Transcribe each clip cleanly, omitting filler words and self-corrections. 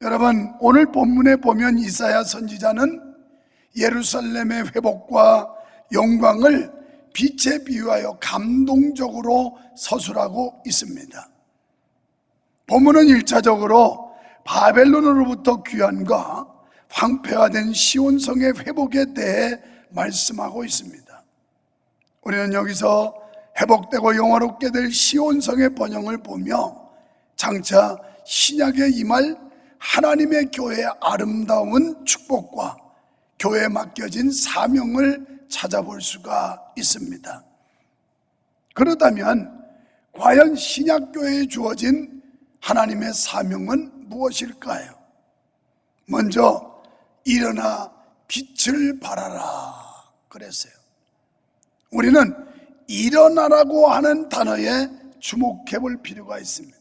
여러분, 오늘 본문에 보면 이사야 선지자는 예루살렘의 회복과 영광을 빛에 비유하여 감동적으로 서술하고 있습니다. 본문은 1차적으로 바벨론으로부터 귀환과 황폐화된 시온성의 회복에 대해 말씀하고 있습니다. 우리는 여기서 회복되고 영화롭게 될 시온성의 번영을 보며 장차 신약에 임할 하나님의 교회의 아름다운 축복과 교회에 맡겨진 사명을 찾아볼 수가 있습니다. 그렇다면 과연 신약교회에 주어진 하나님의 사명은 무엇일까요? 먼저 일어나 빛을 발하라 그랬어요. 우리는 일어나라고 하는 단어에 주목해 볼 필요가 있습니다.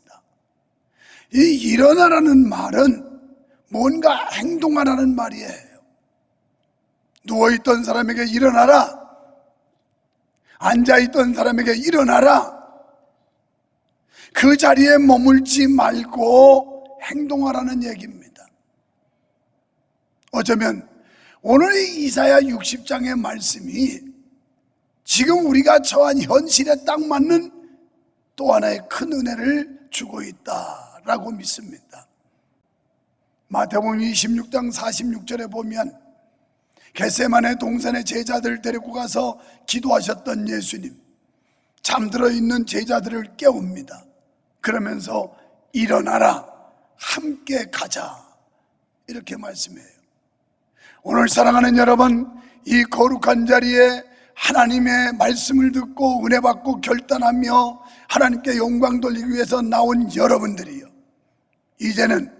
이 일어나라는 말은 뭔가 행동하라는 말이에요. 누워있던 사람에게 일어나라, 앉아있던 사람에게 일어나라, 그 자리에 머물지 말고 행동하라는 얘기입니다. 어쩌면 오늘 이 이사야 60장의 말씀이 지금 우리가 처한 현실에 딱 맞는 또 하나의 큰 은혜를 주고 있다라고 믿습니다. 마태복음 26장 46절에 보면 겟세마네 동산에 제자들을 데리고 가서 기도하셨던 예수님, 잠들어 있는 제자들을 깨웁니다. 그러면서 일어나라, 함께 가자, 이렇게 말씀해요. 오늘 사랑하는 여러분, 이 거룩한 자리에 하나님의 말씀을 듣고 은혜 받고 결단하며 하나님께 영광 돌리기 위해서 나온 여러분들이요, 이제는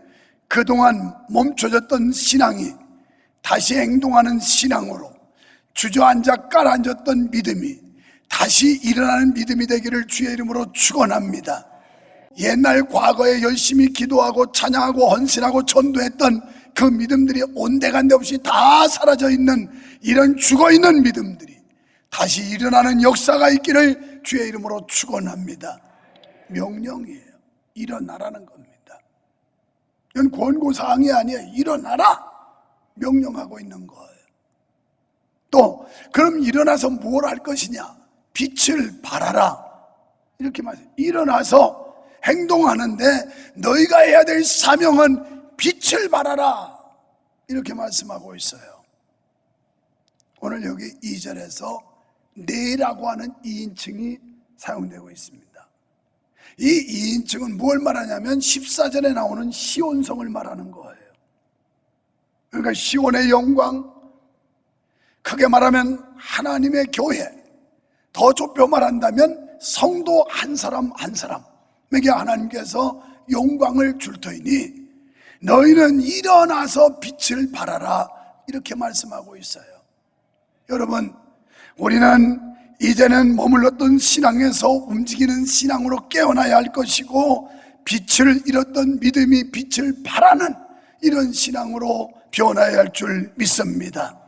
그동안 멈춰졌던 신앙이 다시 행동하는 신앙으로, 주저앉아 깔아앉았던 믿음이 다시 일어나는 믿음이 되기를 주의 이름으로 축원합니다. 옛날 과거에 열심히 기도하고 찬양하고 헌신하고 전도했던 그 믿음들이 온데간데 없이 다 사라져 있는, 이런 죽어있는 믿음들이 다시 일어나는 역사가 있기를 주의 이름으로 축원합니다. 명령이에요. 일어나라는 겁니다. 이건 권고사항이 아니에요. 일어나라, 명령하고 있는 거예요. 또 그럼 일어나서 뭘 할 것이냐? 빛을 발하라, 이렇게 말해요. 일어나서 행동하는데 너희가 해야 될 사명은 빛을 발하라, 이렇게 말씀하고 있어요. 오늘 여기 2절에서 내라고 하는 2인칭이 사용되고 있습니다. 이 2인칭은 뭘 말하냐면 14절에 나오는 시온성을 말하는 거예요. 그러니까 시온의 영광, 크게 말하면 하나님의 교회, 더 좁혀 말한다면 성도 한 사람 한 사람에게 하나님께서 영광을 줄 터이니 너희는 일어나서 빛을 발하라, 이렇게 말씀하고 있어요. 여러분, 우리는 이제는 머물렀던 신앙에서 움직이는 신앙으로 깨어나야 할 것이고, 빛을 잃었던 믿음이 빛을 발하는 이런 신앙으로 변화해야 할 줄 믿습니다.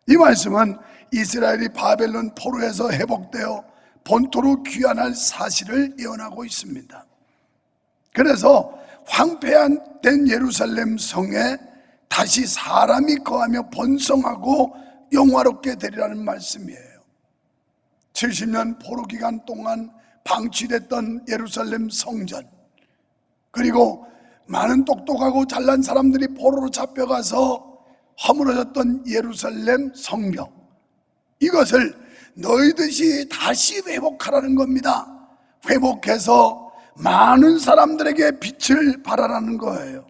이 말씀은 이스라엘이 바벨론 포로에서 회복되어 본토로 귀환할 사실을 예언하고 있습니다. 그래서 황폐한 예루살렘 성에 다시 사람이 거하며 번성하고 영화롭게 되리라는 말씀이에요. 70년 포로 기간 동안 방치됐던 예루살렘 성전, 그리고 많은 똑똑하고 잘난 사람들이 포로로 잡혀가서 허물어졌던 예루살렘 성벽, 이것을 너희들이 다시 회복하라는 겁니다. 회복해서 많은 사람들에게 빛을 발하라는 거예요.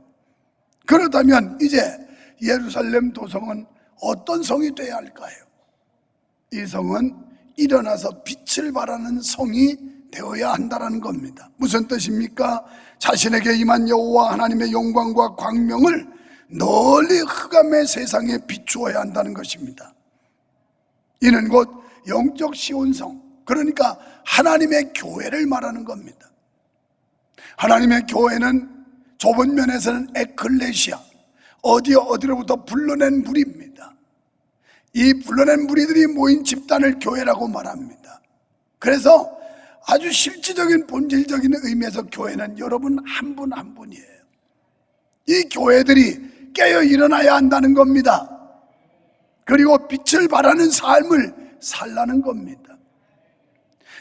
그렇다면 이제 예루살렘 도성은 어떤 성이 되어야 할까요? 이 성은 일어나서 빛을 발하는 성이 되어야 한다는 겁니다. 무슨 뜻입니까? 자신에게 임한 여호와 하나님의 영광과 광명을 널리 흑암의 세상에 비추어야 한다는 것입니다. 이는 곧 영적 시온성, 그러니까 하나님의 교회를 말하는 겁니다. 하나님의 교회는 좁은 면에서는 에클레시아, 어디로부터 불러낸 무리입니다. 이 불러낸 무리들이 모인 집단을 교회라고 말합니다. 그래서 아주 실질적인 본질적인 의미에서 교회는 여러분 한 분 한 분이에요. 이 교회들이 깨어 일어나야 한다는 겁니다. 그리고 빛을 발하는 삶을 살라는 겁니다.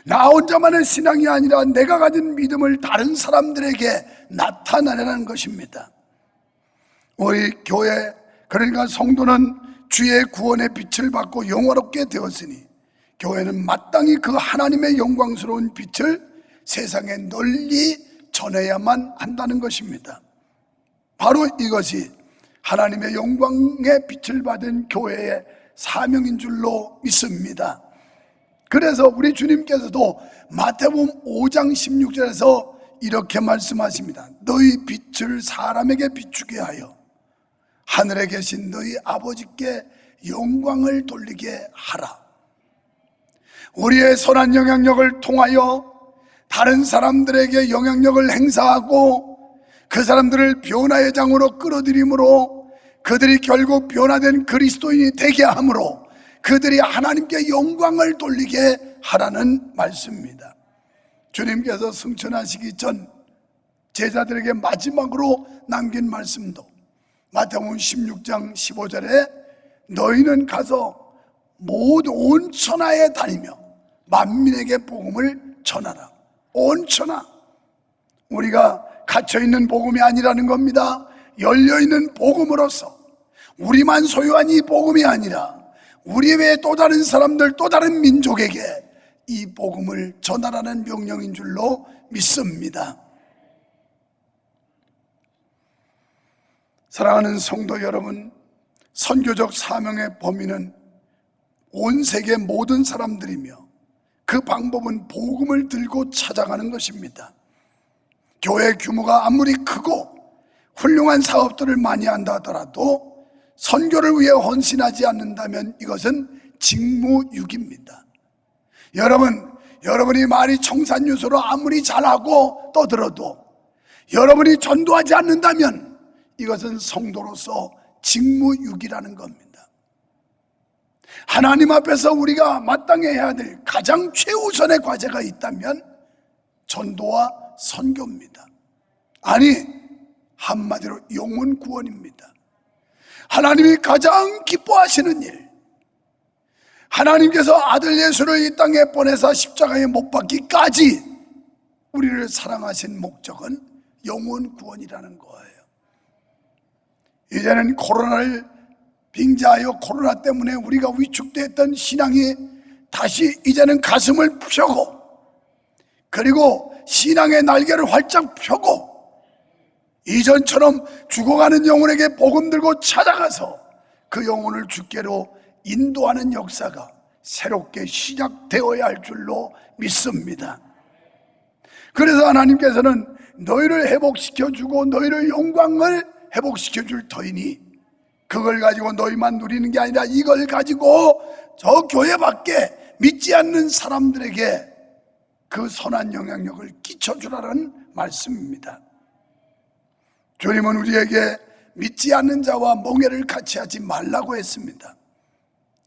나 혼자만의 신앙이 아니라 내가 가진 믿음을 다른 사람들에게 나타내라는 것입니다. 우리 교회, 그러니까 성도는 주의 구원의 빛을 받고 영화롭게 되었으니 교회는 마땅히 그 하나님의 영광스러운 빛을 세상에 널리 전해야만 한다는 것입니다. 바로 이것이 하나님의 영광의 빛을 받은 교회의 사명인 줄로 믿습니다. 그래서 우리 주님께서도 마태복음 5장 16절에서 이렇게 말씀하십니다. 너희 빛을 사람에게 비추게 하여 하늘에 계신 너희 아버지께 영광을 돌리게 하라. 우리의 선한 영향력을 통하여 다른 사람들에게 영향력을 행사하고 그 사람들을 변화의 장으로 끌어들임으로 그들이 결국 변화된 그리스도인이 되게 함으로 그들이 하나님께 영광을 돌리게 하라는 말씀입니다. 주님께서 승천하시기 전 제자들에게 마지막으로 남긴 말씀도 마태복음 16장 15절에 너희는 가서 모든 온 천하에 다니며 만민에게 복음을 전하라. 온 천하, 우리가 갇혀있는 복음이 아니라는 겁니다. 열려있는 복음으로서 우리만 소유한 이 복음이 아니라 우리 외에 또 다른 사람들, 또 다른 민족에게 이 복음을 전하라는 명령인 줄로 믿습니다. 사랑하는 성도 여러분, 선교적 사명의 범위는 온 세계 모든 사람들이며 그 방법은 복음을 들고 찾아가는 것입니다. 교회 규모가 아무리 크고 훌륭한 사업들을 많이 한다 하더라도 선교를 위해 헌신하지 않는다면 이것은 직무유기입니다. 여러분이 말이 청산유소로 아무리 잘하고 떠들어도 여러분이 전도하지 않는다면 이것은 성도로서 직무유기라는 겁니다. 하나님 앞에서 우리가 마땅히 해야 될 가장 최우선의 과제가 있다면 전도와 선교입니다. 아니, 한마디로 영혼 구원입니다. 하나님이 가장 기뻐하시는 일, 하나님께서 아들 예수를 이 땅에 보내사 십자가에 못 박기까지 우리를 사랑하신 목적은 영혼 구원이라는 거예요. 이제는 코로나를 빙자하여 코로나 때문에 우리가 위축됐던 신앙이 다시 이제는 가슴을 펴고 그리고 신앙의 날개를 활짝 펴고 이전처럼 죽어가는 영혼에게 복음 들고 찾아가서 그 영혼을 주께로 인도하는 역사가 새롭게 시작되어야 할 줄로 믿습니다. 그래서 하나님께서는 너희를 회복시켜주고 너희를 영광을 회복시켜줄 터이니 그걸 가지고 너희만 누리는 게 아니라 이걸 가지고 저 교회 밖에 믿지 않는 사람들에게 그 선한 영향력을 끼쳐주라는 말씀입니다. 주님은 우리에게 믿지 않는 자와 멍에를 같이 하지 말라고 했습니다.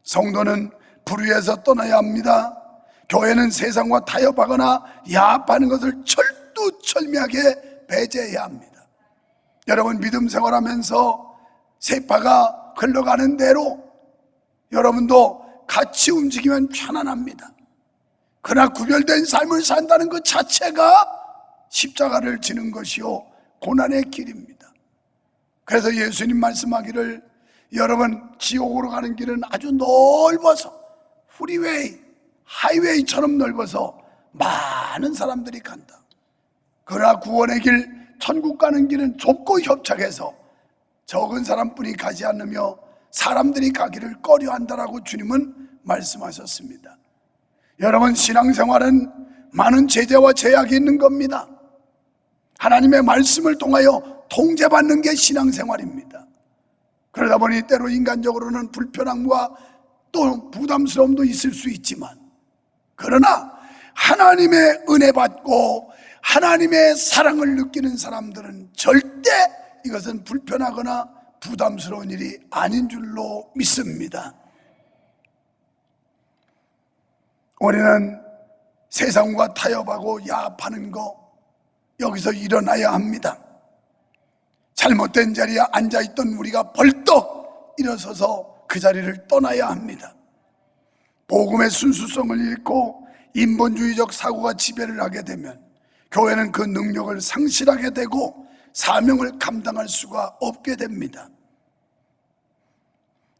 성도는 불의에서 떠나야 합니다. 교회는 세상과 타협하거나 야합하는 것을 철두철미하게 배제해야 합니다. 여러분, 믿음 생활하면서 세파가 흘러가는 대로 여러분도 같이 움직이면 편안합니다. 그러나 구별된 삶을 산다는 것 자체가 십자가를 지는 것이요 고난의 길입니다. 그래서 예수님 말씀하기를 여러분, 지옥으로 가는 길은 아주 넓어서 프리웨이, 하이웨이처럼 넓어서 많은 사람들이 간다. 그러나 구원의 길, 천국 가는 길은 좁고 협착해서 적은 사람뿐이 가지 않으며 사람들이 가기를 꺼려한다라고 주님은 말씀하셨습니다. 여러분, 신앙생활은 많은 제재와 제약이 있는 겁니다. 하나님의 말씀을 통하여 통제받는 게 신앙생활입니다. 그러다 보니 때로 인간적으로는 불편함과 또 부담스러움도 있을 수 있지만 그러나 하나님의 은혜 받고 하나님의 사랑을 느끼는 사람들은 절대 이것은 불편하거나 부담스러운 일이 아닌 줄로 믿습니다. 우리는 세상과 타협하고 야합하는 거 여기서 일어나야 합니다. 잘못된 자리에 앉아있던 우리가 벌떡 일어서서 그 자리를 떠나야 합니다. 복음의 순수성을 잃고 인본주의적 사고가 지배를 하게 되면 교회는 그 능력을 상실하게 되고 사명을 감당할 수가 없게 됩니다.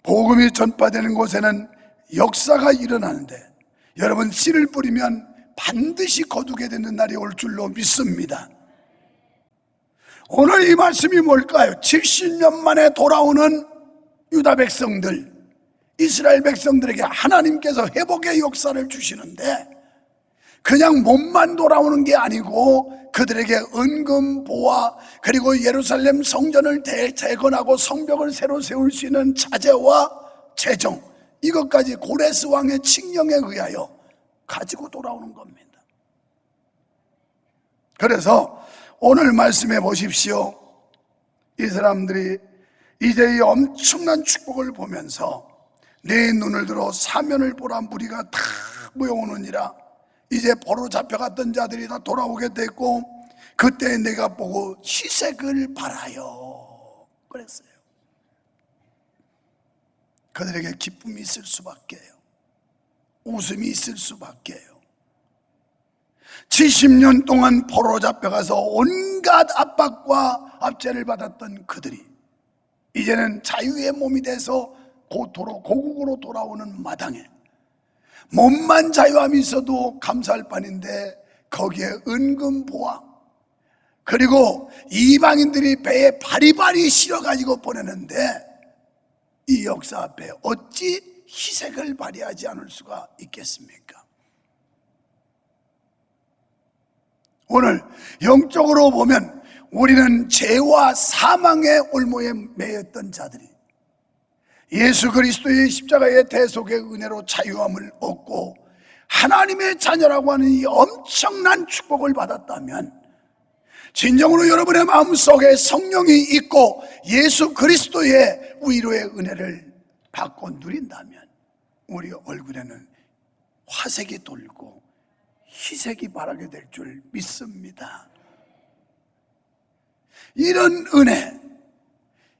복음이 전파되는 곳에는 역사가 일어나는데 여러분, 씨를 뿌리면 반드시 거두게 되는 날이 올 줄로 믿습니다. 오늘 이 말씀이 뭘까요? 70년 만에 돌아오는 유다 백성들, 이스라엘 백성들에게 하나님께서 회복의 역사를 주시는데 그냥 몸만 돌아오는 게 아니고 그들에게 은금 보화, 그리고 예루살렘 성전을 재건하고 성벽을 새로 세울 수 있는 자재와 재정, 이것까지 고레스 왕의 칙령에 의하여 가지고 돌아오는 겁니다. 그래서 오늘 말씀해 보십시오. 이 사람들이 이제 이 엄청난 축복을 보면서 내 눈을 들어 사면을 보라, 무리가 다 모여오느니라. 이제 포로 잡혀갔던 자들이 다 돌아오게 됐고 그때 내가 보고 희색을 바라요 그랬어요. 그들에게 기쁨이 있을 수밖에요. 웃음이 있을 수밖에요. 70년 동안 포로 잡혀가서 온갖 압박과 압제를 받았던 그들이 이제는 자유의 몸이 돼서 고국으로 돌아오는 마당에 몸만 자유함이 있어도 감사할 판인데 거기에 은금 보화, 그리고 이방인들이 배에 바리바리 실어가지고 보내는데 이 역사 앞에 어찌 희색을 발휘하지 않을 수가 있겠습니까? 오늘 영적으로 보면 우리는 죄와 사망의 올무에 매였던 자들이 예수 그리스도의 십자가의 대속의 은혜로 자유함을 얻고 하나님의 자녀라고 하는 이 엄청난 축복을 받았다면, 진정으로 여러분의 마음속에 성령이 있고 예수 그리스도의 위로의 은혜를 받고 누린다면 우리 얼굴에는 화색이 돌고 희색이 바라게 될 줄 믿습니다. 이런 은혜,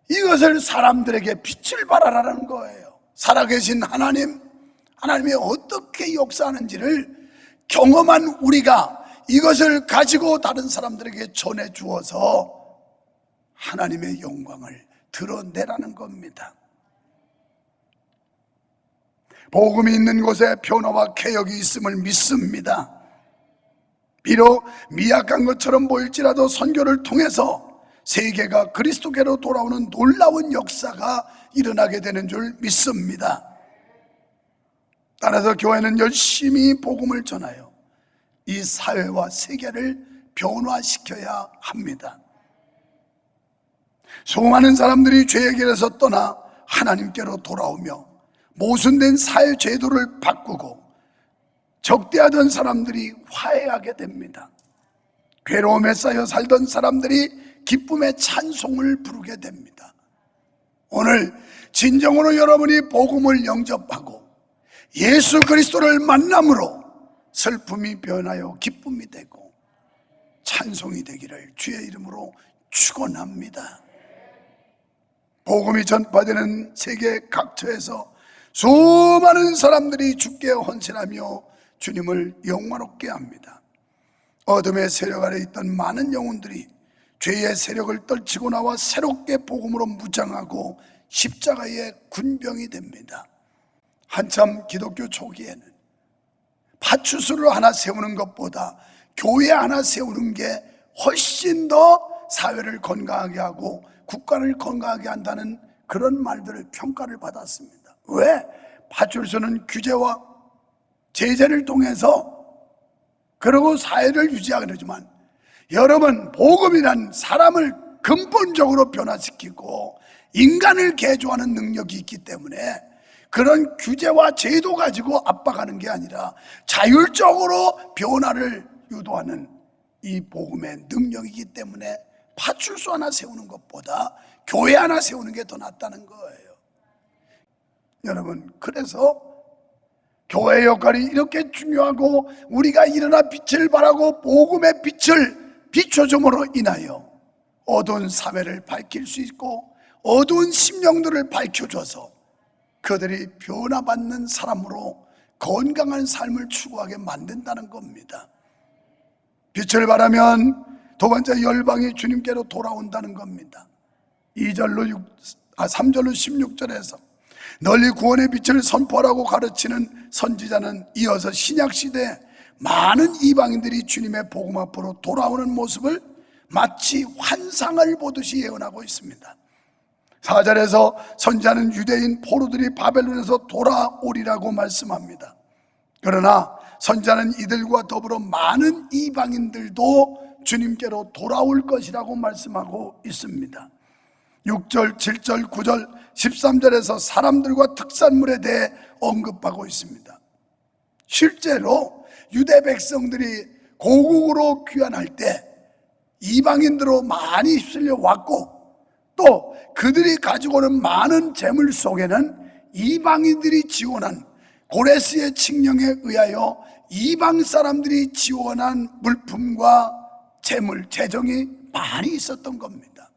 이것을 사람들에게 빛을 발하라는 거예요. 살아계신 하나님이 어떻게 역사하는지를 경험한 우리가 이것을 가지고 다른 사람들에게 전해주어서 하나님의 영광을 드러내라는 겁니다. 복음이 있는 곳에 변화와 개혁이 있음을 믿습니다. 비록 미약한 것처럼 보일지라도 선교를 통해서 세계가 그리스도께로 돌아오는 놀라운 역사가 일어나게 되는 줄 믿습니다. 따라서 교회는 열심히 복음을 전하여 이 사회와 세계를 변화시켜야 합니다. 수많은 사람들이 죄의 길에서 떠나 하나님께로 돌아오며 모순된 사회 제도를 바꾸고 적대하던 사람들이 화해하게 됩니다. 괴로움에 쌓여 살던 사람들이 기쁨의 찬송을 부르게 됩니다. 오늘 진정으로 여러분이 복음을 영접하고 예수 그리스도를 만남으로 슬픔이 변하여 기쁨이 되고 찬송이 되기를 주의 이름으로 축원합니다. 복음이 전파되는 세계 각처에서 수많은 사람들이 주께 헌신하며 주님을 영화롭게 합니다. 어둠의 세력 아래 있던 많은 영혼들이 죄의 세력을 떨치고 나와 새롭게 복음으로 무장하고 십자가의 군병이 됩니다. 한참 기독교 초기에는 파출소를 하나 세우는 것보다 교회 하나 세우는 게 훨씬 더 사회를 건강하게 하고 국가를 건강하게 한다는 그런 말들을 평가를 받았습니다. 왜? 파출소는 규제와 제재를 통해서 그리고 사회를 유지하게 되지만, 여러분, 복음이란 사람을 근본적으로 변화시키고 인간을 개조하는 능력이 있기 때문에 그런 규제와 제도 가지고 압박하는 게 아니라 자율적으로 변화를 유도하는 이 복음의 능력이기 때문에 파출소 하나 세우는 것보다 교회 하나 세우는 게 더 낫다는 거예요. 여러분, 그래서 교회의 역할이 이렇게 중요하고 우리가 일어나 빛을 발하고 복음의 빛을 비춰줌으로 인하여 어두운 사회를 밝힐 수 있고 어두운 심령들을 밝혀줘서 그들이 변화받는 사람으로 건강한 삶을 추구하게 만든다는 겁니다. 빛을 발하면 두 번째 열방이 주님께로 돌아온다는 겁니다. 3절로 16절에서 널리 구원의 빛을 선포하라고 가르치는 선지자는 이어서 신약시대에 많은 이방인들이 주님의 복음 앞으로 돌아오는 모습을 마치 환상을 보듯이 예언하고 있습니다. 4절에서 선지자는 유대인 포로들이 바벨론에서 돌아오리라고 말씀합니다. 그러나 선지자는 이들과 더불어 많은 이방인들도 주님께로 돌아올 것이라고 말씀하고 있습니다. 6절, 7절, 9절, 13절에서 사람들과 특산물에 대해 언급하고 있습니다. 실제로 유대 백성들이 고국으로 귀환할 때 이방인들로 많이 휩쓸려 왔고, 또 그들이 가지고 오는 많은 재물 속에는 이방인들이 지원한 고레스의 칙령에 의하여 이방 사람들이 지원한 물품과 재물, 재정이 많이 있었던 겁니다.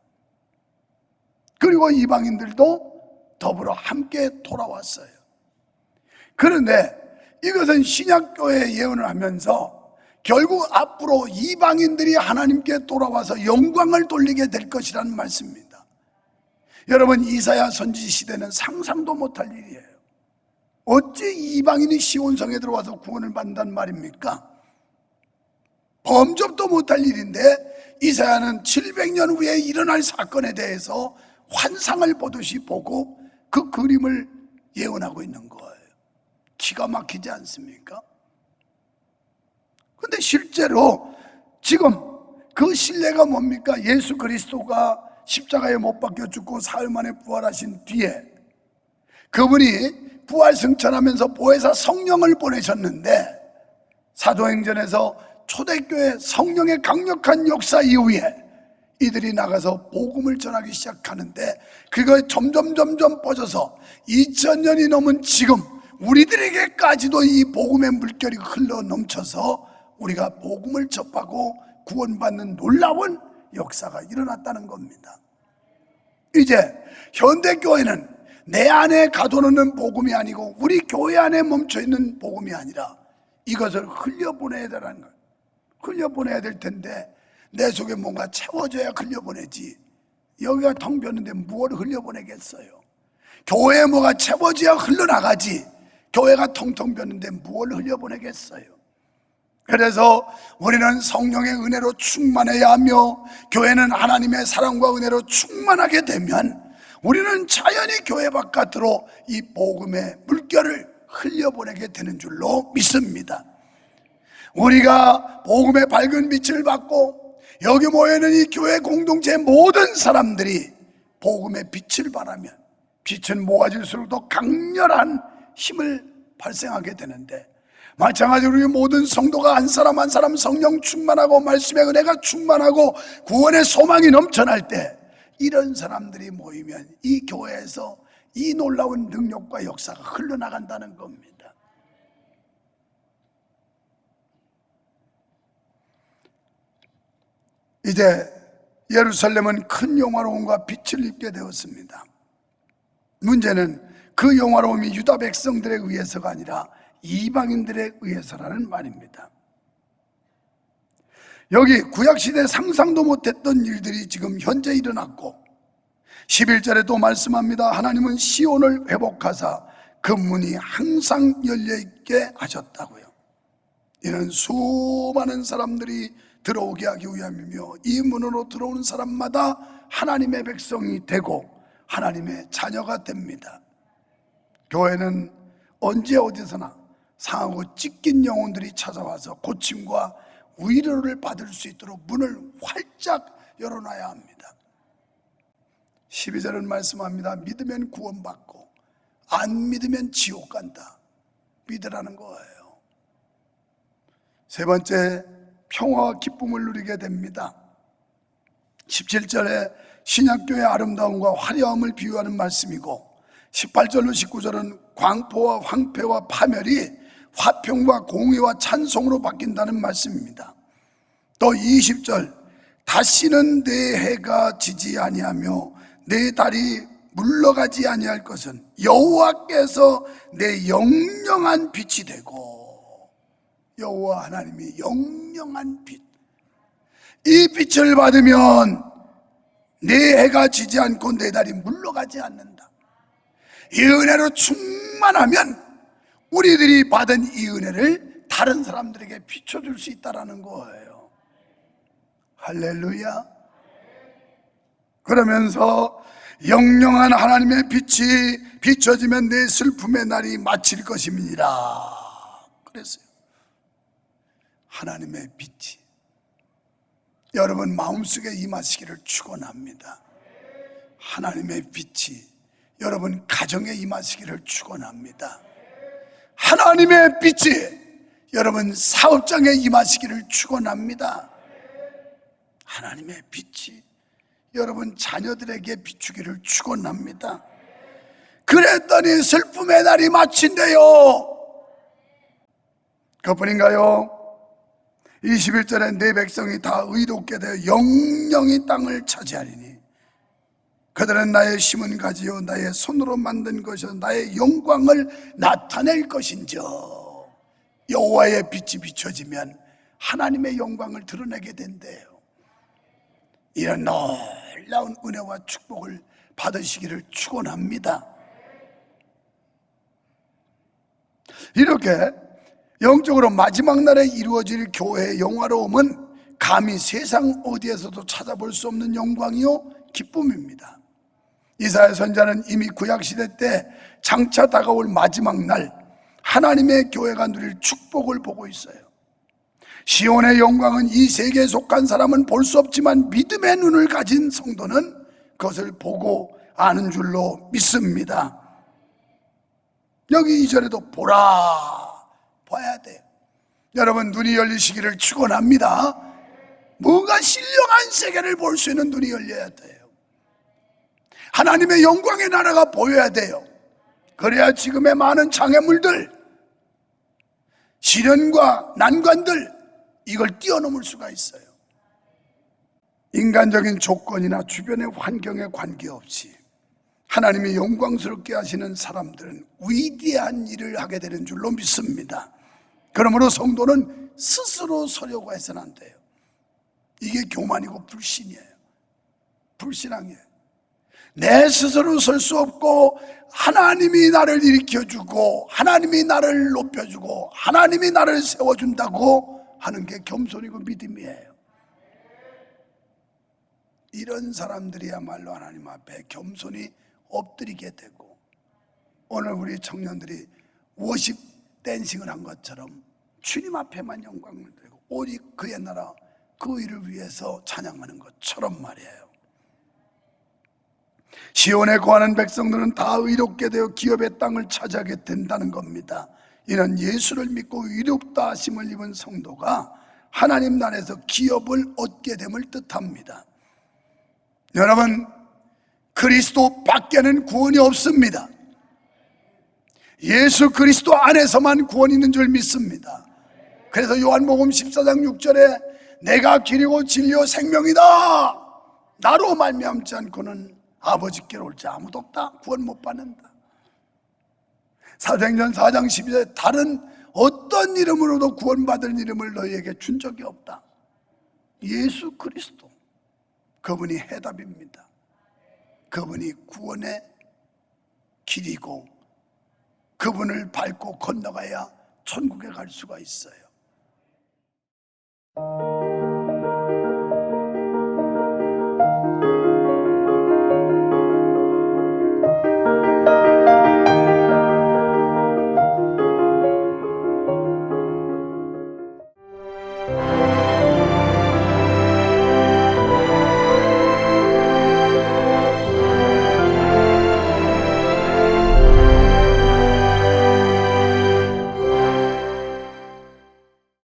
그리고 이방인들도 더불어 함께 돌아왔어요. 그런데 이것은 신약교회의 예언을 하면서 결국 앞으로 이방인들이 하나님께 돌아와서 영광을 돌리게 될 것이라는 말씀입니다. 여러분, 이사야 선지 시대는 상상도 못할 일이에요. 어찌 이방인이 시온성에 들어와서 구원을 받는단 말입니까? 범접도 못할 일인데 이사야는 700년 후에 일어날 사건에 대해서 환상을 보듯이 보고 그 그림을 예언하고 있는 거예요. 기가 막히지 않습니까? 근데 실제로 지금 그 신뢰가 뭡니까? 예수 그리스도가 십자가에 못 박혀 죽고 사흘 만에 부활하신 뒤에 그분이 부활 승천하면서 보혜사 성령을 보내셨는데, 사도행전에서 초대교회 성령의 강력한 역사 이후에 이들이 나가서 복음을 전하기 시작하는데, 그거 점점 퍼져서 2000년이 넘은 지금 우리들에게까지도 이 복음의 물결이 흘러 넘쳐서 우리가 복음을 접하고 구원받는 놀라운 역사가 일어났다는 겁니다. 이제 현대교회는 내 안에 가둬놓는 복음이 아니고 우리 교회 안에 멈춰있는 복음이 아니라 이것을 흘려보내야 되라는 거예요. 흘려보내야 될 텐데 내 속에 뭔가 채워져야 흘려보내지, 여기가 텅 비었는데 무엇을 흘려보내겠어요? 교회에 뭐가 채워져야 흘러나가지, 교회가 텅텅 비었는데 무엇을 흘려보내겠어요? 그래서 우리는 성령의 은혜로 충만해야 하며 교회는 하나님의 사랑과 은혜로 충만하게 되면 우리는 자연히 교회 바깥으로 이 복음의 물결을 흘려보내게 되는 줄로 믿습니다. 우리가 복음의 밝은 빛을 받고 여기 모여있는 이 교회 공동체의 모든 사람들이 복음의 빛을 바라면 빛은 모아질수록 더 강렬한 힘을 발생하게 되는데, 마찬가지로 우리 모든 성도가 한 사람 한 사람 성령 충만하고 말씀의 은혜가 충만하고 구원의 소망이 넘쳐날 때 이런 사람들이 모이면 이 교회에서 이 놀라운 능력과 역사가 흘러나간다는 겁니다. 이제 예루살렘은 큰 영화로움과 빛을 입게 되었습니다. 문제는 그 영화로움이 유다 백성들에 의해서가 아니라 이방인들에 의해서라는 말입니다. 여기 구약시대 상상도 못했던 일들이 지금 현재 일어났고, 11절에 또 말씀합니다. 하나님은 시온을 회복하사 그 문이 항상 열려있게 하셨다고요. 이는 수많은 사람들이 들어오게 하기 위함이며 이 문으로 들어오는 사람마다 하나님의 백성이 되고 하나님의 자녀가 됩니다. 교회는 언제 어디서나 상하고 찢긴 영혼들이 찾아와서 고침과 위로를 받을 수 있도록 문을 활짝 열어놔야 합니다. 12절은 말씀합니다. 믿으면 구원받고 안 믿으면 지옥 간다. 믿으라는 거예요. 세 번째, 평화와 기쁨을 누리게 됩니다. 17절에 신약교의 아름다움과 화려함을 비유하는 말씀이고, 18절로 19절은 광포와 황폐와 파멸이 화평과 공의와 찬송으로 바뀐다는 말씀입니다. 또 20절, 다시는 내 해가 지지 아니하며 내 달이 물러가지 아니할 것은 여호와께서 내 영영한 빛이 되고, 여호와 하나님이 영영한 빛, 이 빛을 받으면 내 해가 지지 않고 내 달이 물러가지 않는다. 이 은혜로 충만하면 우리들이 받은 이 은혜를 다른 사람들에게 비춰줄 수 있다는 거예요. 할렐루야. 그러면서 영영한 하나님의 빛이 비춰지면 내 슬픔의 날이 마칠 것임이니라 그랬어요. 하나님의 빛이 여러분 마음속에 임하시기를 축원합니다. 하나님의 빛이 여러분 가정에 임하시기를 축원합니다. 하나님의 빛이 여러분 사업장에 임하시기를 축원합니다. 하나님의 빛이 여러분 자녀들에게 비추기를 축원합니다. 그랬더니 슬픔의 날이 마친대요. 그뿐인가요? 21절에 내 백성이 다 의롭게 되어 영영이 땅을 차지하리니 그들은 나의 심은 가지요 나의 손으로 만든 것이요 나의 영광을 나타낼 것인저. 여호와의 빛이 비춰지면 하나님의 영광을 드러내게 된대요. 이런 놀라운 은혜와 축복을 받으시기를 축원합니다. 이렇게 영적으로 마지막 날에 이루어질 교회의 영화로움은 감히 세상 어디에서도 찾아볼 수 없는 영광이요 기쁨입니다. 이사야 선지자는 이미 구약시대 때 장차 다가올 마지막 날 하나님의 교회가 누릴 축복을 보고 있어요. 시온의 영광은 이 세계에 속한 사람은 볼 수 없지만 믿음의 눈을 가진 성도는 그것을 보고 아는 줄로 믿습니다. 여기 2절에도 보라, 봐야 돼요. 여러분 눈이 열리시기를 축원합니다. 뭔가 신령한 세계를 볼 수 있는 눈이 열려야 돼요. 하나님의 영광의 나라가 보여야 돼요. 그래야 지금의 많은 장애물들, 시련과 난관들, 이걸 뛰어넘을 수가 있어요. 인간적인 조건이나 주변의 환경에 관계없이 하나님이 영광스럽게 하시는 사람들은 위대한 일을 하게 되는 줄로 믿습니다. 그러므로 성도는 스스로 서려고 해서는 안 돼요. 이게 교만이고 불신이에요. 불신앙이에요. 내 스스로 설 수 없고 하나님이 나를 일으켜주고 하나님이 나를 높여주고 하나님이 나를 세워준다고 하는 게 겸손이고 믿음이에요. 이런 사람들이야말로 하나님 앞에 겸손히 엎드리게 되고, 오늘 우리 청년들이 워십 댄싱을 한 것처럼 주님 앞에만 영광을 드리고 오직 그의 나라 그 일을 위해서 찬양하는 것처럼 말이에요. 시온에 거하는 백성들은 다 의롭게 되어 기업의 땅을 차지하게 된다는 겁니다. 이는 예수를 믿고 의롭다 하심을 입은 성도가 하나님 나라에서 기업을 얻게 됨을 뜻합니다. 여러분, 그리스도 밖에는 구원이 없습니다. 예수 그리스도 안에서만 구원이 있는 줄 믿습니다. 그래서 요한복음 14장 6절에 내가 길이고 진리요 생명이다, 나로 말미암지 않고는 아버지께로 올 자 아무도 없다, 구원 못 받는다. 사도행전 4장 12절에 다른 어떤 이름으로도 구원받을 이름을 너희에게 준 적이 없다. 예수 그리스도, 그분이 해답입니다. 그분이 구원의 길이고 그분을 밟고 건너가야 천국에 갈 수가 있어요.